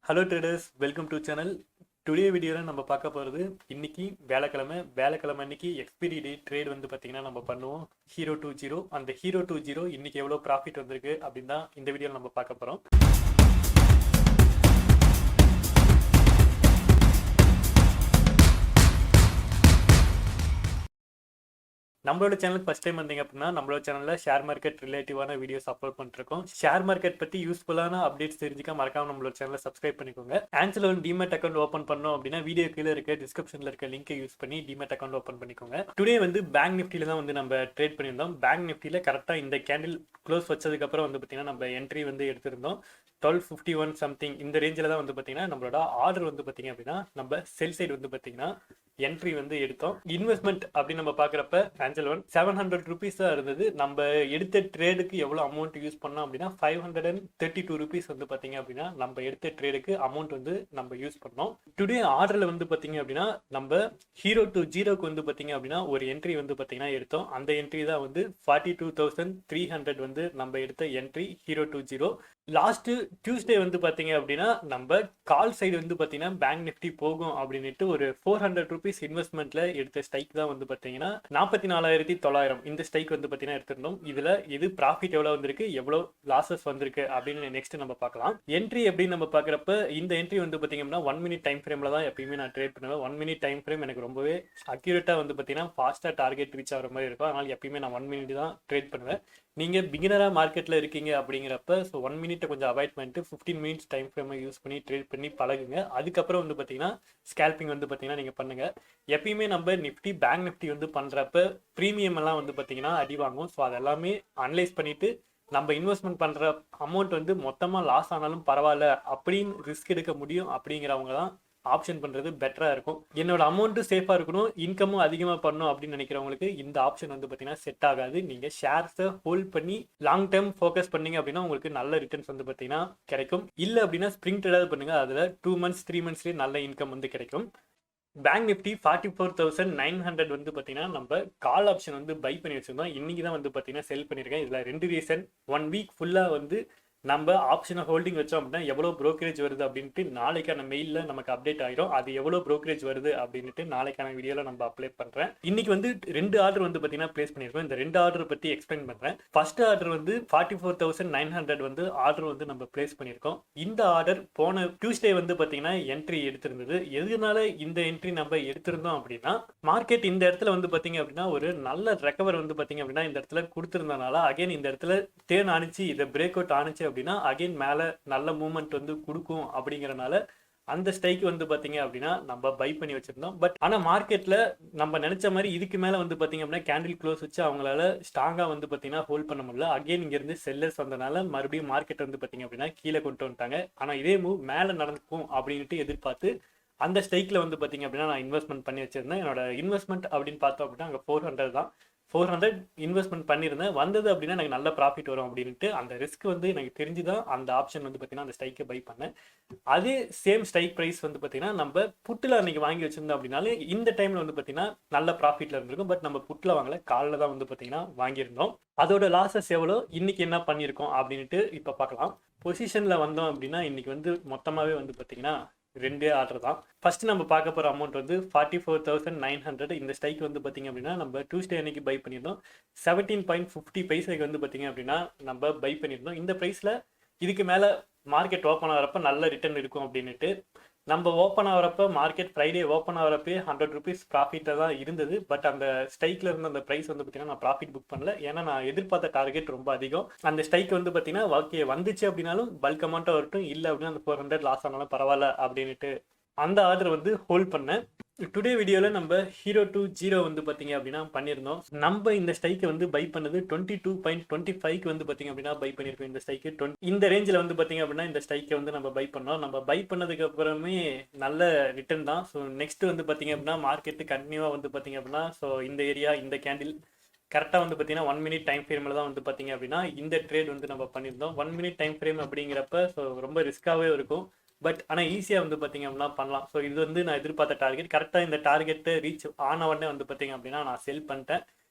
Hello traders, welcome to channel. Today வீடியோவில் நம்ம பார்க்க போகிறது இன்னைக்கு வேலைக்கிழமை அன்னைக்கு எக்ஸ்பைரி டே ட்ரேட் வந்து பார்த்தீங்கன்னா நம்ம பண்ணுவோம் Hero20. அந்த Hero20 இன்னைக்கு எவ்வளோ ப்ராஃபிட் வந்திருக்கு அப்படின்னு தான் இந்த வீடியோவில் நம்ம பார்க்க போகிறோம். நம்மளோட சேனலுக்கு ஃபர்ஸ்ட் டைம் வந்தீங்க அப்படின்னா நம்மளோட சேனலில் ஷேர் மார்க்கெட் ரிலேட்டிவான வீடியோஸ் அப்லோட் பண்ணிருக்கோம். ஷேர் மார்க்கெட் பற்றி யூஸ்ஃபுல்லான அப்டேட்ஸ் தெரிஞ்சுக்க மறக்காம நம்மளோட சேனலை சப்ஸ்கிரைப் பண்ணிக்கோங்க. ஆன்சரில் ஒரு டிமேட் அக்கௌண்ட் ஓப்பன் பண்ணோம் அப்படின்னா வீடியோ கீழே இருக்க டிஸ்கிரிப்ஷனில் இருக்க லிங்கை யூஸ் பண்ணி டிமேட் அக்கௌண்ட் ஓப்பன் பண்ணிக்கோங்க. டுடே வந்து பேங்க் நிஃப்டியில் தான் வந்து நம்ம ட்ரேட் பண்ணியிருந்தோம். பேங்க் நிஃப்டியில் கரெக்டாக இந்த கேண்டில் க்ளோஸ் வச்சதுக்கப்புறம் வந்து பார்த்தீங்கன்னா நம்ம என்ட்ரி வந்து எடுத்திருந்தோம். 1251 சம்திங் இந்த ரேஞ்சில் தான் வந்து பார்த்தீங்கன்னா நம்மளோட ஆர்டர் வந்து பார்த்தீங்க அப்படின்னா நம்ம செல் சைடு வந்து பார்த்தீங்கன்னா என்ட்ரி வந்து எடுத்தோம். இன்வெஸ்ட்மெண்ட் அப்படின்னு நம்ம பார்க்குறப்ப ஆன்சல் 700 ருபீஸ் தான் இருந்தது. நம்ம எடுத்த ட்ரேடுக்கு எவ்வளோ அமௌண்ட் யூஸ் பண்ணோம் அப்படின்னா 532 ருபீஸ் வந்து பார்த்தீங்க அப்படின்னா நம்ம எடுத்த ட்ரேடுக்கு அமௌண்ட் வந்து நம்ம யூஸ் பண்ணோம். டுடே ஆர்டரில் வந்து பார்த்தீங்க அப்படின்னா நம்ம Hero20க்கு வந்து பார்த்தீங்க அப்படின்னா ஒரு என்ட்ரி வந்து பார்த்தீங்கன்னா எடுத்தோம். அந்த என்ட்ரி தான் வந்து 42,300 வந்து நம்ம எடுத்த என்ட்ரி Hero20. லாஸ்ட் டியூஸ்டே வந்து பார்த்தீங்க அப்படின்னா நம்ம கால் சைடு வந்து பார்த்தீங்கன்னா பேங்க் நிஃப்டி போகும் அப்படின்ட்டு ஒரு 400 ருபீஸ் இன்வெஸ்ட்மெண்ட்ல எடுத்த ஸ்டைக் தான் வந்து பார்த்தீங்கன்னா 44,900 இந்த ஸ்டைக் வந்து பார்த்தீங்கன்னா எடுத்திருந்தோம். இதுல இது ப்ராஃபிட் எவ்வளோ வந்திருக்கு, எவ்வளோ லாசஸ் வந்திருக்கு அப்படின்னு நெக்ஸ்ட் நம்ம பார்க்கலாம். என்ட்ரி அப்படின்னு நம்ம பார்க்குறப்ப இந்த என்ட்ரி வந்து பார்த்தீங்க அப்படின்னா 1 மினிட் டைம் ஃப்ரேம்ல தான் எப்பயுமே நான் ட்ரேட் பண்ணுவேன். 1 மினிட் டைம் ஃப்ரேம் எனக்கு ரொம்பவே அக்யூரேட்டா வந்து பார்த்தீங்கன்னா ஃபாஸ்டா டார்கெட் ரீச் ஆகிற மாதிரி இருக்கும். அதனால எப்பயுமே நான் 1 மினிட் தான் ட்ரேட் பண்ணுவேன். நீங்க பிகினரா மார்க்கெட்ல இருக்கீங்க அப்படிங்கிறப்ப ஸோ 1 மினிட்டை கொஞ்சம் அவாய்ட் பண்ணிட்டு 15 மினிட்ஸ் டைம் ஃப்ரேமை யூஸ் பண்ணி ட்ரேட் பண்ணி பழகுங்க. அதுக்கப்புறம் வந்து பார்த்தீங்கன்னா ஸ்கேல்பிங் வந்து பார்த்தீங்கன்னா நீங்கள் பண்ணுங்க. எப்பயுமே நம்ம நிஃப்டி பேங்க் நிஃப்டி வந்து பண்ணுறப்ப ப்ரீமியம் எல்லாம் வந்து பார்த்தீங்கன்னா அடி வாங்கும். ஸோ அதெல்லாமே அனலைஸ் பண்ணிட்டு நம்ம இன்வெஸ்ட்மெண்ட் பண்ணுற அமௌண்ட் வந்து மொத்தமாக லாஸ் ஆனாலும் பரவாயில்ல அப்படின்னு ரிஸ்க் எடுக்க முடியும் அப்படிங்கிறவங்க தான் ஆப்ஷன் பண்ணுறது பெட்டராக இருக்கும். என்னோட அமௌண்ட்டும் சேஃபாக இருக்கணும், இன்கமும் அதிகமாக பண்ணணும் அப்படின்னு நினைக்கிறவங்களுக்கு இந்த ஆப்ஷன் வந்து பார்த்தீங்கன்னா செட் ஆகாது. நீங்கள் ஷேர்ஸை ஹோல்ட் பண்ணி லாங் டேர்ம் ஃபோக்கஸ் பண்ணீங்க அப்படின்னா உங்களுக்கு நல்ல ரிட்டர்ன்ஸ் வந்து பார்த்தீங்கன்னா கிடைக்கும். இல்லை அப்படின்னா ஸ்ப்ரிங் ட்ரேடாவது பண்ணுங்க, அதில் 2 மந்த்ஸ் 3 மந்த்ஸ்லேயே நல்ல இன்கம் வந்து கிடைக்கும். பேங்க் நிஃப்டி 44,900 வந்து பார்த்தீங்கன்னா நம்ம கால் ஆப்ஷன் வந்து பை பண்ணி வச்சிருந்தோம். இன்னைக்கு தான் வந்து பார்த்தீங்கன்னா செல் பண்ணியிருக்கேன். இதில் 2 ரீசன். 1 வீக் ஃபுல்லாக வந்து நம்ம ஆப்ஷனை ஹோல்டிங் வச்சோம் அப்படின்னா எவ்வளோ ப்ரோக்கரேஜ் வருது அப்படின்ட்டு நாளைக்கான மெயிலில் நமக்கு அப்டேட் ஆயிரும். அது எவ்வளோ ப்ரோக்கரேஜ் வருது அப்படின்ட்டு நாளைக்கான வீடியோவில் நம்ம அப்ளை பண்ணுறேன். இன்னைக்கு வந்து 2 ஆர்டர் வந்து பார்த்தீங்கன்னா பிளேஸ் பண்ணியிருக்கோம். இந்த 2 ஆர்டர் பற்றி எக்ஸ்பிளைன் பண்ணுறேன். ஃபர்ஸ்ட் ஆர்டர் வந்து 44,900 வந்து ஆர்டர் வந்து நம்ம பிளேஸ் பண்ணியிருக்கோம். இந்த ஆர்டர் போன டியூஸ்டே வந்து பார்த்தீங்கன்னா என்ட்ரி எடுத்திருந்தது. எதனால இந்த என்ட்ரி நம்ம எடுத்திருந்தோம் அப்படின்னா மார்க்கெட் இந்த இடத்துல வந்து பார்த்தீங்க அப்படின்னா ஒரு நல்ல ரெக்கவர் வந்து பார்த்தீங்க அப்படின்னா இந்த இடத்துல கொடுத்துருந்தனால அகைன் இந்த இடத்துல டேர்ன் ஆனிச்சு, இதை பிரேக் அவுட் ஆனிச்சு அப்படின்னா அகைன் மேல நல்ல மூவ்மெண்ட் வந்து கொடுக்கும் அப்படிங்கறனால அந்த ஸ்டைக் வந்து பாத்தீங்க அப்படின்னா நம்ம பை பண்ணி வச்சிருந்தோம். பட் ஆனா மார்க்கெட்ல நம்ம நினைச்ச மாதிரி இதுக்கு மேல வந்து பாத்தீங்க அப்படின்னா கேண்டில் க்ளோஸ் வச்சு அவங்களால ஸ்ட்ராங்கா வந்து பாத்தீங்கன்னா ஹோல்ட் பண்ண முடியல. அகைன் இங்க இருந்து செல்லர்ஸ் வந்தனால மறுபடியும் மார்க்கெட் வந்து பாத்தீங்க அப்படின்னா கீழே கொண்டு வந்துட்டாங்க. ஆனா இதே மூவ் மேல நடக்கும் அப்படின்ட்டு எதிர்பார்த்து அந்த ஸ்டைக்ல வந்து பாத்தீங்க அப்படின்னா நான் இன்வெஸ்ட்மெண்ட் பண்ணி வச்சிருந்தேன். என்னோட இன்வெஸ்ட்மெண்ட் அப்படின்னு பார்த்தோம் அப்படின்னா அங்க 400 தான். 400 இன்வெஸ்ட்மெண்ட் பண்ணியிருந்தேன். வந்தது அப்படின்னா எனக்கு நல்ல ப்ராஃபிட் வரும் அப்படின்ட்டு அந்த ரிஸ்க் வந்து எனக்கு தெரிஞ்சுதான் அந்த ஆப்ஷன் வந்து பார்த்தீங்கன்னா அந்த ஸ்டைக்கை பை பண்ணேன். அதே சேம் ஸ்டைக் ப்ரைஸ் வந்து பார்த்தீங்கன்னா நம்ம புட்டில் அன்னைக்கு வாங்கி வச்சிருந்தோம் அப்படின்னாலே இந்த டைம்ல வந்து பார்த்தீங்கன்னா நல்ல ப்ராஃபிட்ல இருந்திருக்கும். பட் நம்ம புட்டில் வாங்கல, காலில் தான் வந்து பார்த்தீங்கன்னா வாங்கியிருந்தோம். அதோட லாசஸ் எவ்வளோ, இன்னைக்கு என்ன பண்ணியிருக்கோம் அப்படின்ட்டு இப்போ பார்க்கலாம். பொசிஷன்ல வந்தோம் அப்படின்னா இன்னைக்கு வந்து மொத்தமாகவே வந்து பார்த்தீங்கன்னா 2 ஆர்டர் தான். ஃபர்ஸ்ட் நம்ம பார்க்க போகிற அமௌண்ட் வந்து 44,900. இந்த ஸ்டைக் வந்து பார்த்தீங்க அப்படின்னா நம்ம டியூஸ்டே அன்னைக்கு பை பண்ணியிருந்தோம். 17.50 பைசாக்கு வந்து பார்த்தீங்க அப்படின்னா நம்ம பை பண்ணியிருந்தோம். இந்த ப்ரைஸில் இதுக்கு மேலே மார்க்கெட் ஓப்பன் ஆகிறப்ப நல்ல ரிட்டர்ன் இருக்கும் அப்படின்ட்டு நம்ம ஓப்பன் ஆகிறப்ப மார்க்கெட் ஃப்ரைடே ஓப்பன் ஆகிறப்பே 100 ருபீஸ் ப்ராஃபிட்டாக தான் இருந்தது. பட் அந்த ஸ்டைக்கில் இருந்த அந்த ப்ரைஸ் வந்து பார்த்தீங்கன்னா நான் ப்ராஃபிட் புக் பண்ணல. ஏன்னா நான் எதிர்பார்த்த டார்கெட் ரொம்ப அதிகம். அந்த ஸ்டைக் வந்து பார்த்தீங்கன்னா ஓகே வந்துச்சு அப்படின்னாலும் பல்க் அமௌண்ட்டாக வரட்டும், இல்லை அப்படின்னா அந்த 400 லாஸ் ஆனாலும் பரவாயில்ல அப்படின்ட்டு அந்த ஆர்டர் வந்து ஹோல்ட் பண்ணேன். டுடே வீடியோவில் நம்ம Hero20 வந்து பார்த்தீங்க அப்படின்னா பண்ணியிருந்தோம். நம்ம இந்த ஸ்டைக்கை வந்து பை பண்ணது 22.25க்கு வந்து பார்த்தீங்க அப்படின்னா பை பண்ணியிருக்கோம். இந்த ஸ்டைக்கு இந்த ரேஞ்சில் வந்து பார்த்தீங்க அப்படின்னா இந்த ஸ்டைக்கை வந்து நம்ம பை பண்ணோம். நம்ம பை பண்ணதுக்கு அப்புறமே நல்ல ரிட்டர்ன் தான். ஸோ நெக்ஸ்ட் வந்து பார்த்தீங்க அப்படின்னா மார்க்கெட்டு கண்டினியூவாக வந்து பார்த்தீங்க அப்படின்னா ஸோ இந்த ஏரியா இந்த கேண்டில் கரெக்டாக வந்து பார்த்தீங்கன்னா 1 மினிட் டைம் ஃப்ரேமில் தான் வந்து பார்த்தீங்க அப்படின்னா இந்த ட்ரேட் வந்து நம்ம பண்ணியிருந்தோம். 1 மினிட் டைம் ஃப்ரேம் அப்படிங்கிறப்ப ஸோ ரொம்ப ரிஸ்க்காகவே இருக்கும். பட் ஆனால் ஈஸியாக வந்து பார்த்தீங்க அப்படின்னா பண்ணலாம். ஸோ இது வந்து நான் எதிர்பார்த்த டார்கெட். கரெக்டாக இந்த டார்கெட்டை ரீச் ஆன உடனே வந்து பார்த்தீங்க அப்படின்னா நான் செல் பண்ணிட்டேன்.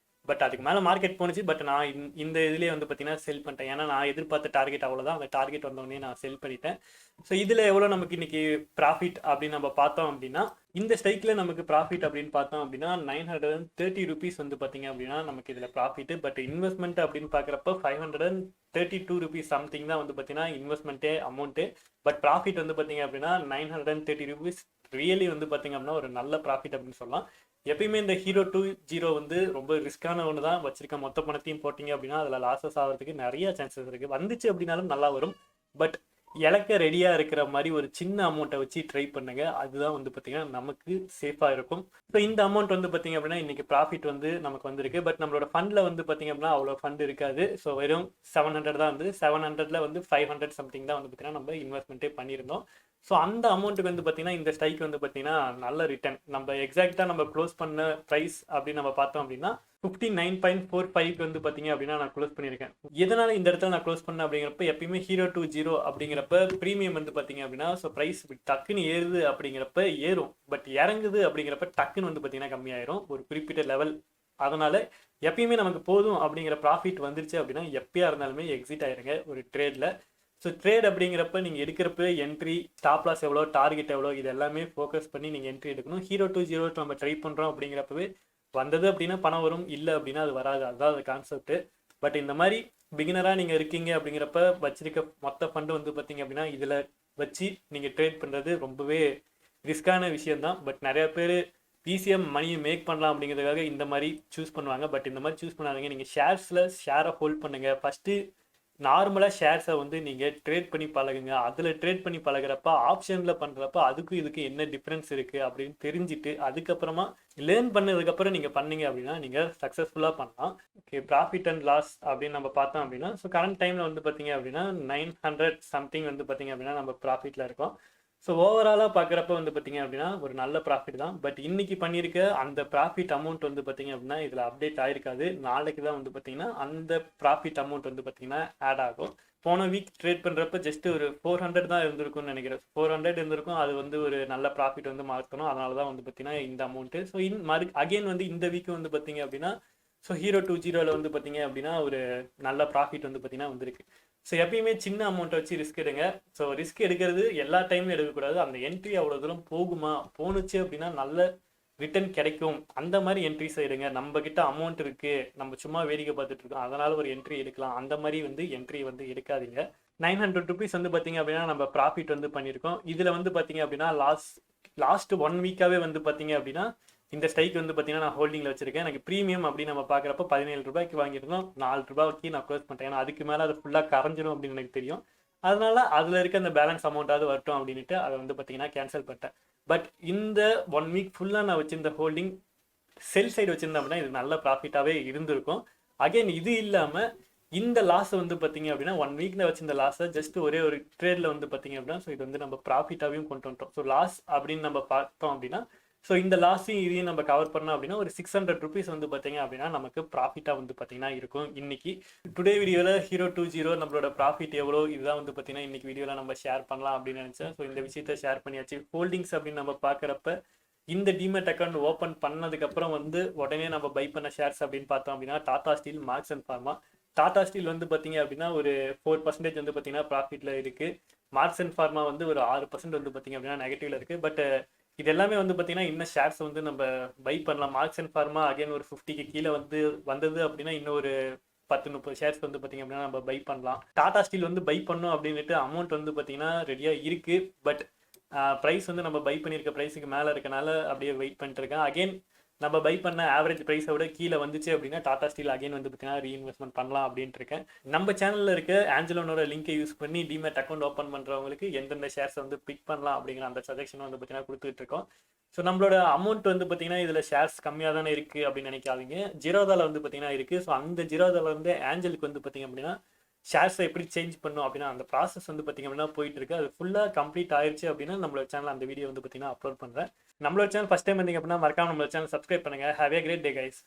பட் அதுக்கு மேலே மார்க்கெட் போணுச்சு. பட் நான் இந்த இதுலேயே வந்து பார்த்தீங்கன்னா செல் பண்ணிட்டேன். ஏன்னா நான் எதிர்பார்த்த டார்கெட் அவ்வளோதான். அந்த டார்கெட் வந்தோடனே நான் செல் பண்ணிட்டேன். ஸோ இதில் எவ்வளோ நமக்கு இன்னைக்கு ப்ராஃபிட் அப்படின்னு நம்ம பார்த்தோம் அப்படின்னா, இந்த ஸ்ட்ரைக்கில் நமக்கு ப்ராஃபிட் அப்படின்னு பார்த்தோம் அப்படின்னா 930 rupees வந்து பார்த்தீங்க அப்படின்னா நமக்கு இதில் ப்ராஃபிட். பட் இன்வெஸ்ட்மெண்ட் அப்படின்னு பார்க்குறப்ப 532 rupees சம்திங் தான் வந்து பார்த்தீங்கன்னா இன்வெஸ்ட்மெண்ட்டே அமௌண்ட்டு. பட் ப்ராஃபிட் வந்து பார்த்தீங்க அப்படின்னா 930 rupees ரியலி வந்து பார்த்தீங்க அப்படின்னா ஒரு நல்ல ப்ராஃபிட் அப்படின்னு சொல்லலாம். எப்பயுமே இந்த ஹீரோ 2.0 வந்து ரொம்ப ரிஸ்கான ஒன்று தான். வச்சிருக்க மொத்த பணத்தையும் போட்டிங்க அப்படின்னா அதில் லாஸஸ் ஆகிறதுக்கு நிறைய சான்சஸ் இருக்குது. வந்துச்சு அப்படின்னாலும் நல்லா வரும். பட் இலக்க ரெடியாக இருக்கிற மாதிரி ஒரு சின்ன அமௌண்ட்டை வச்சு ட்ரை பண்ணுங்க. அதுதான் வந்து பார்த்தீங்கன்னா நமக்கு சேஃபாக இருக்கும். ஸோ இந்த அமௌண்ட் வந்து பார்த்தீங்க அப்படின்னா இன்னைக்கு ப்ராஃபிட் வந்து நமக்கு வந்திருக்கு. பட் நம்மளோட ஃபண்டில் வந்து பார்த்தீங்க அப்படின்னா அவ்வளோ ஃபண்ட் இருக்காது. ஸோ வெறும் 700 தான் வந்து 700ல் வந்து 500 சம்திங் தான் வந்து பார்த்தீங்கன்னா நம்ம இன்வெஸ்ட்மெண்ட்டே பண்ணியிருந்தோம். ஸோ அந்த அமௌண்ட்டுக்கு வந்து பார்த்தீங்கன்னா இந்த ஸ்ட்ரைக் வந்து பார்த்தீங்கன்னா நல்ல ரிட்டர்ன். நம்ம எக்ஸாக்டாக நம்ம க்ளோஸ் பண்ண ப்ரைஸ் அப்படின்னு நம்ம பார்த்தோம் அப்படின்னா 59.45 வந்து பார்த்தீங்க அப்படின்னா நான் க்ளோஸ் பண்ணியிருக்கேன். எதனால இந்த இடத்துல நான் க்ளோஸ் பண்ணேன் அப்படிங்கிறப்ப, எப்பயுமே ஹீரோ 2.0 அப்படிங்கிறப்ப ப்ரீமியம் வந்து பார்த்தீங்க அப்படின்னா ஸோ ப்ரைஸ் டக்குன்னு ஏறுது அப்படிங்கிறப்ப ஏறும். பட் இறங்குது அப்படிங்கிறப்ப டக்குன்னு வந்து பார்த்தீங்கன்னா கம்மியாயிரும் ஒரு குறிப்பிட்ட லெவல். அதனால எப்பயுமே நமக்கு போதும் அப்படிங்கிற ப்ராஃபிட் வந்துருச்சு அப்படின்னா எப்பயா இருந்தாலுமே எக்ஸிட் ஆயிருங்க ஒரு ட்ரேடில். ஸோ ட்ரேட் அப்படிங்கிறப்ப நீங்கள் எடுக்கிறப்ப என்ட்ரி, ஸ்டாப் லாஸ் எவ்வளோ, டார்கெட் எவ்வளோ, இது எல்லாமே ஃபோக்கஸ் பண்ணி நீங்கள் என்ட்ரி எடுக்கணும். ஹீரோ 2.0 நம்ம ட்ரை பண்ணுறோம் அப்படிங்கிறப்பவே வந்தது அப்படின்னா பணம் வரும், இல்லை அப்படின்னா அது வராது. அதுதான் அது கான்செப்ட். பட் இந்த மாதிரி பிகினராக நீங்கள் இருக்கீங்க அப்படிங்கிறப்ப வச்சிருக்க மொத்த ஃபண்டு வந்து பார்த்தீங்க அப்படின்னா இதில் வச்சு நீங்கள் ட்ரேட் பண்ணுறது ரொம்பவே ரிஸ்கான விஷயம்தான். பட் நிறைய பேர் ஈஸியாக மணியை மேக் பண்ணலாம் அப்படிங்கிறதுக்காக இந்த மாதிரி சூஸ் பண்ணுவாங்க. பட் இந்த மாதிரி சூஸ் பண்ணாதீங்க. நீங்கள் ஷேரை ஹோல்ட் பண்ணுங்கள். ஃபஸ்ட்டு நார்மலாக ஷேர்ஸை வந்து நீங்கள் ட்ரேட் பண்ணி பழகுங்க. அதில் ட்ரேட் பண்ணி பழகிறப்ப ஆப்ஷனில் பண்ணுறப்ப அதுக்கும் இதுக்கு என்ன டிஃப்ரென்ஸ் இருக்குது அப்படின்னு தெரிஞ்சுட்டு அதுக்கப்புறமா லேர்ன் பண்ணதுக்கப்புறம் நீங்கள் பண்ணீங்க அப்படின்னா நீங்கள் சக்ஸஸ்ஃபுல்லாக பண்ணலாம். ஓகே, ப்ராஃபிட் அண்ட் லாஸ் அப்படின்னு நம்ம பார்த்தோம் அப்படின்னா ஸோ கரண்ட் டைமில் வந்து பார்த்தீங்க அப்படின்னா 900 சம்திங் வந்து பார்த்தீங்க அப்படின்னா நம்ம ப்ராஃபிட்டில் இருக்கோம். ஸோ ஓவராலாக பார்க்குறப்ப வந்து பார்த்தீங்க அப்படின்னா ஒரு நல்ல ப்ராஃபிட் தான். பட் இன்னைக்கு பண்ணியிருக்க அந்த ப்ராஃபிட் அமௌண்ட் வந்து பார்த்தீங்க அப்படின்னா இதில் அப்டேட் ஆயிருக்காது. நாளைக்கு தான் வந்து பார்த்தீங்கன்னா அந்த ப்ராஃபிட் அமௌண்ட் வந்து பார்த்தீங்கன்னா ஆட் ஆகும். போன வீக் ட்ரேட் பண்ணுறப்ப ஜஸ்ட் ஒரு 400 தான் இருந்திருக்கும்னு நினைக்கிறேன். 400 இருந்திருக்கும். அது வந்து ஒரு நல்ல ப்ராஃபிட் வந்து மாற்றணும். அதனால தான் வந்து பார்த்தீங்கன்னா இந்த அமௌண்ட்டு. ஸோ அகெயின் வந்து இந்த வீக் வந்து பார்த்தீங்க அப்படின்னா ஸோ ஹீரோ 2.0 வந்து பார்த்தீங்க அப்படின்னா ஒரு நல்ல ப்ராஃபிட் வந்து பார்த்தீங்கன்னா வந்திருக்கு. ஸோ எப்பயுமே சின்ன அமௌண்ட்டை வச்சு ரிஸ்க் எடுங்க. ஸோ ரிஸ்க் எடுக்கிறது எல்லா டைமும் எடுக்கக்கூடாது. அந்த என்ட்ரி அவ்வளோ தூரம் போணுச்சு அப்படின்னா நல்ல ரிட்டர்ன் கிடைக்கும். அந்த மாதிரி என்ட்ரிஸ் எடுங்க. நம்ம கிட்ட அமௌண்ட் இருக்கு, நம்ம சும்மா வேடிக்கை பார்த்துட்டு இருக்கோம், அதனால ஒரு என்ட்ரி எடுக்கலாம். அந்த மாதிரி வந்து என்ட்ரி வந்து எடுக்காதீங்க. 900 rupees வந்து பார்த்தீங்க அப்படின்னா நம்ம ப்ராஃபிட் வந்து பண்ணியிருக்கோம். இதில் வந்து பார்த்தீங்க அப்படின்னா லாஸ்ட் 1 வீக்காகவே வந்து பார்த்தீங்க அப்படின்னா இந்த ஸ்ட்ரைக் வந்து பார்த்தீங்கன்னா நான் ஹோல்டிங்கில் வச்சிருக்கேன். எனக்கு ப்ரீமியம் அப்படின்னு நம்ம பார்க்குறப்ப 17 ரூபாய்க்கு வாங்கியிருந்தோம். 4 ரூபாய்க்கு நான் க்ளோஸ் பண்ணிட்டேன். ஏன்னா அதுக்கு மேலே அது ஃபுல்லாக கரைஞ்சிடும் அப்படின்னு எனக்கு தெரியும். அதனால அதில் இருக்க அந்த பேலன்ஸ் அமௌண்ட்டாவது வரட்டும் அப்படின்ட்டு அதை வந்து பார்த்தீங்கன்னா கேன்சல் பண்ணிட்டேன். பட் இந்த 1 வீக் ஃபுல்லாக நான் வச்சிருந்த ஹோல்டிங் செல் சைடு வச்சிருந்தேன் அப்படின்னா இது நல்ல ப்ராஃபிட்டாகவே இருந்திருக்கும். அகைன் இது இல்லாமல் இந்த லாஸ் வந்து பார்த்தீங்க அப்படின்னா 1 வீக்கில் வச்சிருந்த லாஸை ஜஸ்ட் ஒரே ஒரு ட்ரேடில் வந்து பார்த்தீங்க அப்படின்னா ஸோ இது வந்து நம்ம ப்ராஃபிட்டாகவும் கொண்டு வந்துட்டோம். ஸோ லாஸ் அப்படின்னு நம்ம பார்த்தோம் அப்படின்னா ஸோ இந்த லாஸையும் இதையும் நம்ம கவர் பண்ணோம் அப்படின்னா ஒரு 600 rupees வந்து பார்த்தீங்க அப்படின்னா நமக்கு ப்ராஃபிட்டாக வந்து பார்த்தீங்கன்னா இருக்கும். இன்னைக்கு டுடே வீடியோவில் ஹீரோ 2.0 நம்மளோட ப்ராஃபிட் எவ்வளோ இதுதான் வந்து பார்த்தீங்கன்னா இன்னைக்கு வீடியோவில் நம்ம ஷேர் பண்ணலாம் அப்படின்னு நினச்சேன். ஸோ இந்த விஷயத்த ஷேர் பண்ணியாச்சு. ஹோல்டிங்ஸ் அப்படின்னு நம்ம பார்க்குறப்ப இந்த டிமெட் அக்கௌண்ட் ஓப்பன் பண்ணதுக்கப்புறம் வந்து உடனே நம்ம பை பண்ண ஷேர்ஸ் அப்படின்னு பார்த்தோம் அப்படின்னா Tata steel, marks and pharma. Tata steel வந்து பார்த்தீங்க அப்படின்னா ஒரு 4% வந்து பார்த்தீங்கன்னா ப்ராஃபிட்டில் இருக்குது. மார்க்ஸ் அண்ட் ஃபார்மா வந்து ஒரு 6% வந்து பார்த்தீங்க அப்படின்னா நெகட்டிவ்ல இருக்குது. பட் இது எல்லாமே வந்து பார்த்தீங்கன்னா இன்னும் ஷேர்ஸ் வந்து நம்ம பை பண்ணலாம். மார்க்ஸ் அண்ட் ஃபார்மா அகைன் ஒரு 50க்கு கீழே வந்து வந்தது அப்படின்னா இன்னும் ஒரு 10-30 ஷேர்ஸ் வந்து பார்த்தீங்க அப்படின்னா நம்ம பை பண்ணலாம். டாடா ஸ்டீல் வந்து பை பண்ணோம் அப்படின்ட்டு அமௌண்ட் வந்து பார்த்தீங்கன்னா ரெடியாக இருக்குது. பட் ப்ரைஸ் வந்து நம்ம பை பண்ணியிருக்க ப்ரைஸுக்கு மேலே இருக்கனால அப்படியே வெயிட் பண்ணிட்டு இருக்கேன். அகைன் நம்ம பை பண்ண ஆவரேஜ் ப்ரைஸை விட கீழே வந்துச்சு அப்படின்னா டாடா ஸ்டீல் அகைன் வந்து பார்த்தீங்கன்னா ரீஇன்வெஸ்ட்மெண்ட் பண்ணலாம் அப்படின்ட்டு இருக்கேன். நம்ம சேனலில் இருக்க ஆஞ்சலோனோட லிங்கை யூஸ் பண்ணி டிமெட் அக்கௌண்ட் ஓப்பன் பண்ணுறவங்களுக்கு எந்தெந்த ஷேர்ஸ் வந்து பிக் பண்ணலாம் அப்படிங்கிற அந்த சஜெக்ஷன் வந்து பார்த்தீங்கன்னா கொடுத்துட்டு இருக்கோம். ஸோ நம்மளோட அமௌண்ட் வந்து பார்த்தீங்கன்னா இதில் ஷேர்ஸ் கம்மியாக தானே இருக்குது அப்படின்னு நினைக்காதீங்க. ஜீரோதாவில் வந்து பார்த்தீங்கன்னா இருக்குது. ஸோ அந்த ஜீரோதாவில் வந்து ஆஞ்சலுக்கு வந்து பார்த்தீங்க அப்படின்னா ஷேர்ஸை எப்படி சேஞ்ச் பண்ணும் அப்படின்னா அந்த ப்ராசஸ் வந்து பார்த்தீங்க அப்படின்னா போயிட்டு இருக்கு. அது ஃபுல்லாக கம்ப்ளீட் ஆயிடுச்சு அப்படின்னா நம்மளோட சேனல் அந்த வீடியோ வந்து பார்த்தீங்கன்னா அப்லோட் பண்ணுறேன். நம்மளோட சேனல் ஃபஸ்ட் டைம் வந்தீங்க அப்படின்னா மறக்காம நம்மளோட சேனல் சப்ஸ்கிரைப் பண்ணுங்க. Have a great day guys.